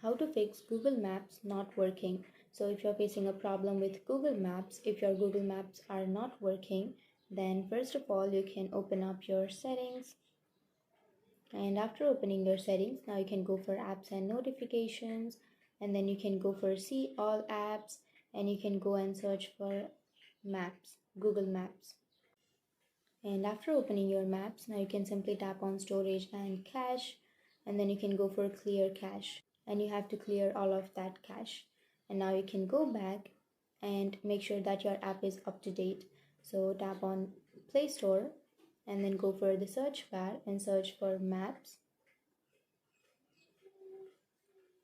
How to fix Google Maps not working. So if you're facing a problem with Google Maps, if your Google Maps are not working, then first of all you can open up your settings, and after opening your settings, now you can go for apps and notifications, and then you can go for see all apps, and you can go and search for maps, Google Maps. And after opening your maps, now you can simply tap on storage and cache, and then you can go for clear cache, and you have to clear all of that cache. And now you can go back and make sure that your app is up to date. So tap on Play Store and then go for the search bar and search for maps,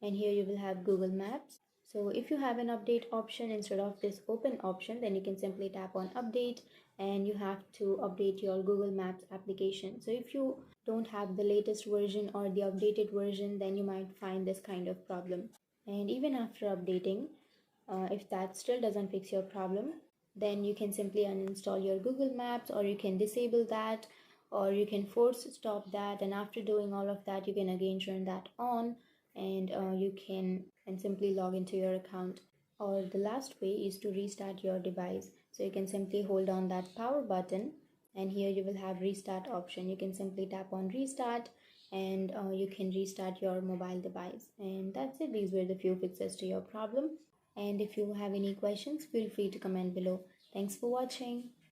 and here you will have Google Maps. So if you have an update option instead of this open option, then you can simply tap on update, and you have to update your Google Maps application. So if you don't have the latest version or the updated version, then you might find this kind of problem. And even after updating, if that still doesn't fix your problem, then you can simply uninstall your Google Maps, or you can disable that, or you can force stop that, and after doing all of that you can again turn that on, and you can and simply log into your account. Or the last way is to restart your device. So you can simply hold on that power button, and here you will have restart option. You can simply tap on restart, and you can restart your mobile device. And that's it. These were the few fixes to your problem, and if you have any questions, feel free to comment below. Thanks for watching.